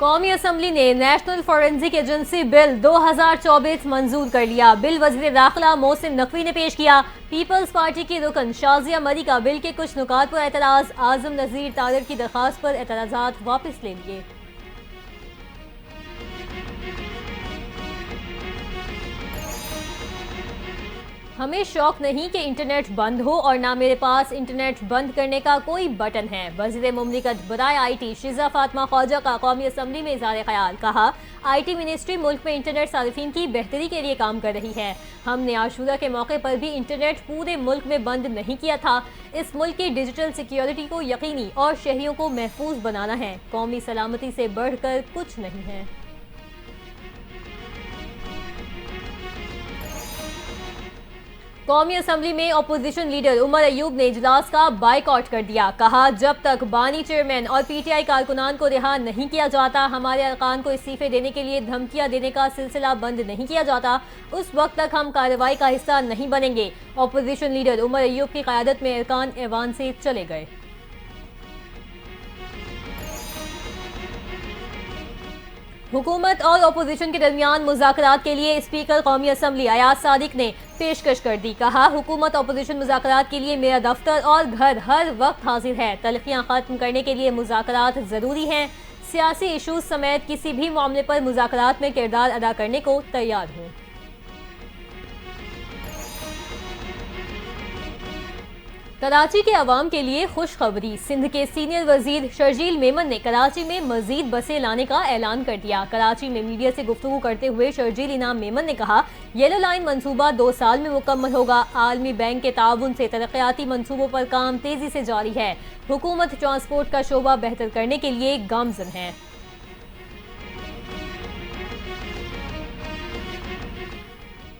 कौमी असम्बली ने national forensic agency bill 2024 मंजूर कर लिया। बिल वज़ीर दाखिला मोहसिन नकवी ने पेश किया। पीपल्स पार्टी की रुकन शाजिया मरी का बिल के कुछ नुकात पर एतराज। आजम नज़ीर तारिर की दरखास्त पर एतराजात वापस ले लिए। हमें शौक नहीं कि इंटरनेट बंद हो और ना मेरे पास इंटरनेट बंद करने का कोई बटन है। वज़ीर मुमलिकत बराए IT शिजा फातिमा ख्वाजा का कौमी असम्बली में इज़हार ख्याल। कहा, IT मिनिस्ट्री मुल्क में इंटरनेट सारिफिन की बेहतरी के लिए काम कर रही है। हमने आशूरा के मौके पर भी इंटरनेट पूरे मुल्क में बंद नहीं किया था। इस मुल्क की डिजिटल सिक्योरिटी को यकीनी और शहरियों को महफूज बनाना है। कौमी सलामती से बढ़कर कुछ नहीं है। कौमी असम्बली में अपोजिशन लीडर उमर अयूब ने इजलास का बाइकआउट कर दिया। कहा, जब तक बानी चेयरमैन और PTI कारकुनान को रिहा नहीं किया जाता, हमारे अरकान को इस्तीफे देने के लिए धमकियां देने का सिलसिला बंद नहीं किया जाता, उस वक्त तक हम कार्रवाई का हिस्सा नहीं बनेंगे। अपोजिशन लीडर उमर अयूब की क़यादत में अरकान ऐवान से चले गए। हुकूमत और अपोजिशन के दरमियान मुज़ाकरात के लिए स्पीकर कौमी असम्बली अयाज सादिक ने पेशकश कर दी। कहा, हुकूमत अपोजिशन मुज़ाकरात के लिए मेरा दफ्तर और घर हर वक्त हाजिर है। तलखियां खत्म करने के लिए मुज़ाकरात ज़रूरी हैं। सियासी इशूज समेत किसी भी मामले पर मुज़ाकरात में किरदार अदा करने को तैयार हूँ। कराची के अवाम के लिए खुशखबरी। सिंध के सीनियर वजीर शर्जील मेमन ने कराची में मजीद बसें लाने का ऐलान कर दिया। कराची में मीडिया से गुफ्तगू करते हुए शर्जील इनाम मेमन ने कहा, येलो लाइन मंसूबा 2 साल में मुकम्मल होगा। आलमी बैंक के ताउन से तरक्याती मंसूबों पर काम तेजी से जारी है। हुकूमत ट्रांसपोर्ट का शोबा बेहतर करने के लिए गामजन है।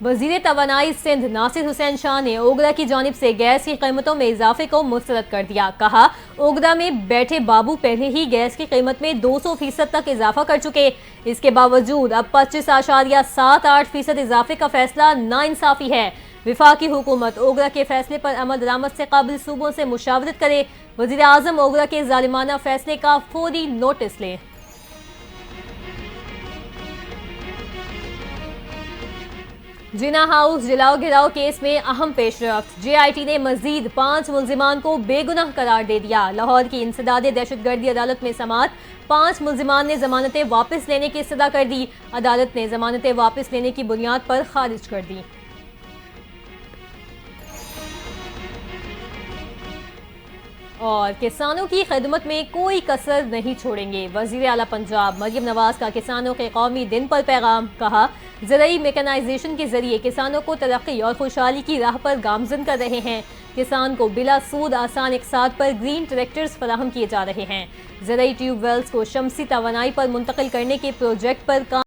वज़ीर तवानाई सिंध नासिर हुसैन शाह ने ओगरा की जानिब से गैस की कीमतों में इजाफे को मुस्तरद कर दिया। कहा, ओगरा में बैठे बाबू पहले ही गैस की कीमत में 200% तक इजाफा कर चुके। इसके बावजूद अब 25.78% इजाफे का फैसला नाइंसाफी है। विफाकी हुकूमत ओगरा के फैसले पर अमल दरामद से काबिल सूबों से मुशावरत करे। वज़ीर आज़म ओगरा के जालिमाना फैसले का फौरी नोटिस ले। जिना हाउस जलाओ घिराव केस में अहम पेशरफ्त। JIT ने मजीद 5 मुल्जिमान को बेगुनाह करार दे दिया। लाहौर की इंसदादे दहशतगर्दी अदालत में समात। 5 मुल्जिमान ने जमानतें वापस लेने की इस्तदा कर दी। अदालत ने जमानतें वापस लेने की बुनियाद पर खारिज कर दी। और किसानों की खिदमत में कोई कसर नहीं छोड़ेंगे। वज़ीर आला पंजाब मरियम नवाज का किसानों के कौमी दिन पर पैगाम। कहा, ज़राई मेकनाइजेशन के जरिए किसानों को तरक्की और खुशहाली की राह पर गामजन कर रहे हैं। किसान को बिला सूद आसान इकसाद पर ग्रीन ट्रैक्टर्स फराहम किए जा रहे हैं। ज़राई ट्यूबवेल्स को शमसी तवानाई पर मुंतकिल करने के प्रोजेक्ट पर काम